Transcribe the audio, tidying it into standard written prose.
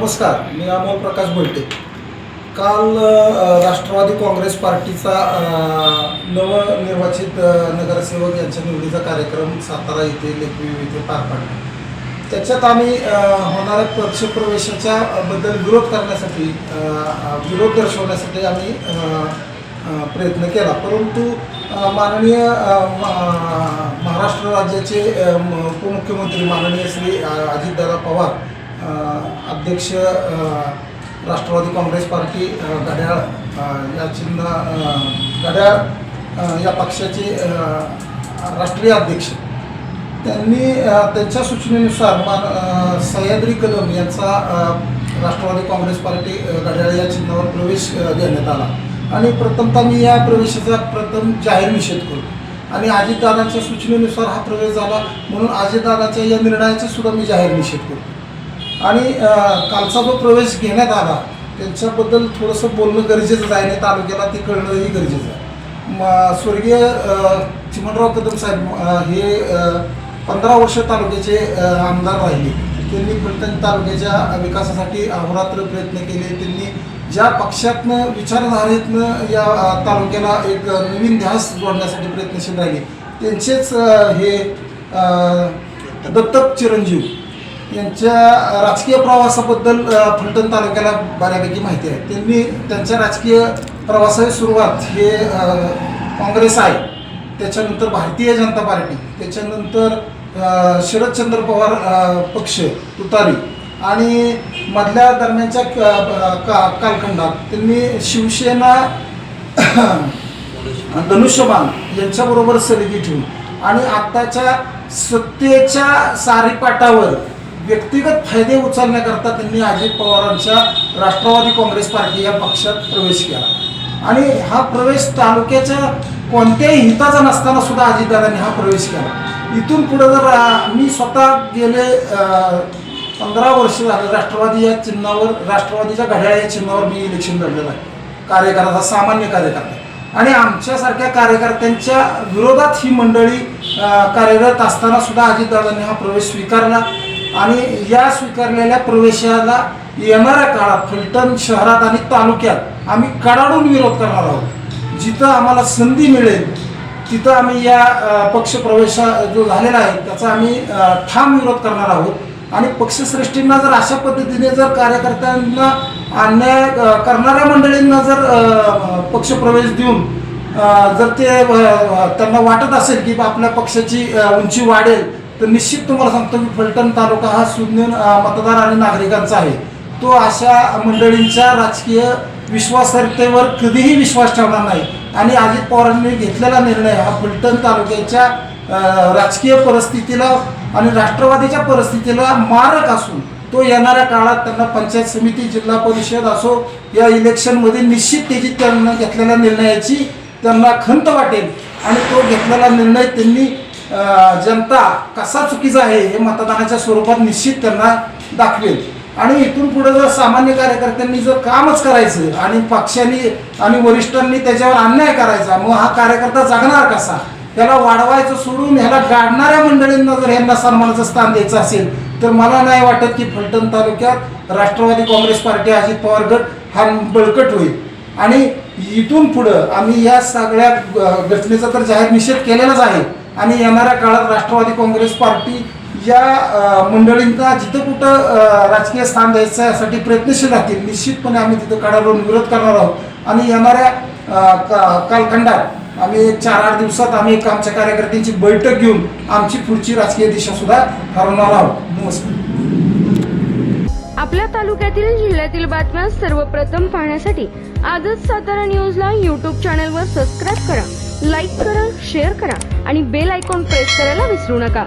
नमस्कार, मी अमोल प्रकाश बोलते। काल राष्ट्रवादी काँग्रेस पार्टीचा नवनिर्वाचित नगरसेवक यांच्या निवडीचा कार्यक्रम सातारा येथे लेखवी येथे पार पडला। त्याच्यात आम्ही होणाऱ्या पक्षप्रवेशाच्या बद्दल विरोध करण्यासाठी विरोध दर्शवण्यासाठी आम्ही प्रयत्न केला, परंतु माननीय महाराष्ट्र राज्याचे उपमुख्यमंत्री माननीय श्री अजितदादा पवार अध्यक्ष राष्ट्रवादी काँग्रेस पार्टी घड्याळ या चिन्ह घड्याळ या पक्षाचे राष्ट्रीय अध्यक्ष त्यांनी त्यांच्या सूचनेनुसार सह्याद्री कदम यांचा राष्ट्रवादी काँग्रेस पार्टी घड्याळ या चिन्हावर प्रवेश देण्यात आला आणि प्रथमतः मी या प्रवेशाचा जाहीर निषेध करतो आणि अजितदादांच्या सूचनेनुसार हा प्रवेश झाला म्हणून अजितदादांच्या या निर्णयाचा सुद्धा मी जाहीर निषेध करतो। आणि कालचा जो प्रवेश घेण्यात आला त्यांच्याबद्दल थोडंसं बोलणं गरजेचं आहे आणि तालुक्याला ते कळणंही गरजेचं आहे। स्वर्गीय चिमणराव कदम साहेब हे 15 वर्ष तालुक्याचे आमदार राहिले। त्यांनी फलटण तालुक्याच्या विकासासाठी अहोरात्र प्रयत्न केले। त्यांनी ज्या पक्षातनं विचारधारेतनं या तालुक्याला एक नवीन ध्यास जोडण्यासाठी प्रयत्नशील राहिले त्यांचेच हे दत्तक चिरंजीव यांच्या राजकीय प्रवासाबद्दल फलटण तालुक्याला बऱ्यापैकी माहिती आहे। त्यांनी त्यांच्या राजकीय प्रवासाची सुरुवात हे काँग्रेस आहे, त्याच्यानंतर भारतीय जनता पार्टी, त्याच्यानंतर शरदचंद्र पवार पक्ष तुतारी आणि मधल्या दरम्यानच्या कालखंडात त्यांनी शिवसेना धनुष्यबाण यांच्याबरोबर सलगी ठेवून आणि आत्ताच्या सत्तेच्या सारीपाटावर व्यक्तिगत फायदे उचलण्याकरता त्यांनी अजित पवारांच्या राष्ट्रवादी काँग्रेस पार्टी या पक्षात प्रवेश केला आणि हा प्रवेश तालुक्याच्या कोणत्याही हिताचा नसताना सुद्धा अजितदादांनी हा प्रवेश केला। इथून पुढे जर मी स्वतः गेले 15 वर्ष झाले राष्ट्रवादी या चिन्हावर, राष्ट्रवादीच्या घड्याळ या चिन्हावर मी इलेक्शन लढलेलं आहे कार्यकर्ता, सामान्य कार्यकर्ता आणि आमच्यासारख्या कार्यकर्त्यांच्या विरोधात ही मंडळी कार्यरत असताना सुद्धा अजितदादांनी हा प्रवेश स्वीकारला आणि या स्वीकारलेल्या प्रवेशाला येणाऱ्या काळात फलटण शहरात आणि तालुक्यात आम्ही कडाडून विरोध करणार आहोत। जिथं आम्हाला संधी मिळेल तिथं आम्ही या पक्षप्रवेश जो झालेला आहे त्याचा आम्ही ठाम विरोध करणार आहोत आणि पक्षश्रेष्ठींना जर अशा पद्धतीने जर कार्यकर्त्यांना अन्याय करणाऱ्या मंडळींना जर पक्षप्रवेश देऊन जर ते त्यांना वाटत असेल की आपल्या पक्षाची उंची वाढेल तर निश्चित तुम्हाला सांगतो की फलटण तालुका हा सुज्ञ मतदार आणि नागरिकांचा आहे। तो अशा मंडळींच्या राजकीय विश्वासार्हतेवर कधीही विश्वास ठेवणार नाही आणि अजित पवारांनी घेतलेला निर्णय हा फलटण तालुक्याच्या राजकीय परिस्थितीला आणि राष्ट्रवादीच्या परिस्थितीला मारक असून तो येणाऱ्या काळात त्यांना पंचायत समिती, जिल्हा परिषद असो या इलेक्शनमध्ये निश्चित त्याची त्यांना घेतलेल्या निर्णयाची त्यांना खंत वाटेल आणि तो घेतलेला निर्णय त्यांनी जनता कसा चुकीचा आहे हे मतदानाच्या स्वरूपात निश्चित त्यांना दाखवेल आणि इथून पुढे जर सामान्य कार्यकर्त्यांनी जर कामच करायचं आणि पक्षांनी आणि वरिष्ठांनी त्याच्यावर अन्याय करायचा मग हा कार्यकर्ता जगणार कसा? त्याला वाढवायचं सोडून ह्याला गाडणाऱ्या मंडळींना जर ह्यांना सन्मानाचं स्थान द्यायचं असेल तर मला नाही वाटत की फलटण तालुक्यात राष्ट्रवादी काँग्रेस पार्टी अजित पवार गट हा बळकट होईल आणि इथून पुढं आम्ही या सगळ्या घटनेचा तर जाहीर निषेध केलेलाच आहे आणि येणाऱ्या काळात राष्ट्रवादी काँग्रेस पार्टी या मंडळींना जिथं कुठं राजकीय स्थान द्यायचं यासाठी प्रयत्नशील राहतील। निश्चितपणे आम्ही तिथं कडाडून विरोध करणार आहोत आणि येणाऱ्या कालखंडात आम्ही 4-8 दिवसात आम्ही एक आमच्या कार्यकर्त्यांची बैठक घेऊन आमची पुढची राजकीय दिशा सुद्धा ठरवणार आहोत। नमस्कार। आपल्या तालुक्यातील जिल्ह्यातील बातम्या सर्वप्रथम पाहण्यासाठी आजच सातारा न्यूजला YouTube चॅनलवर सबस्क्राईब करा, लाईक करा, शेअर करा आणि बेल आयकॉन प्रेस करायला विसरू नका।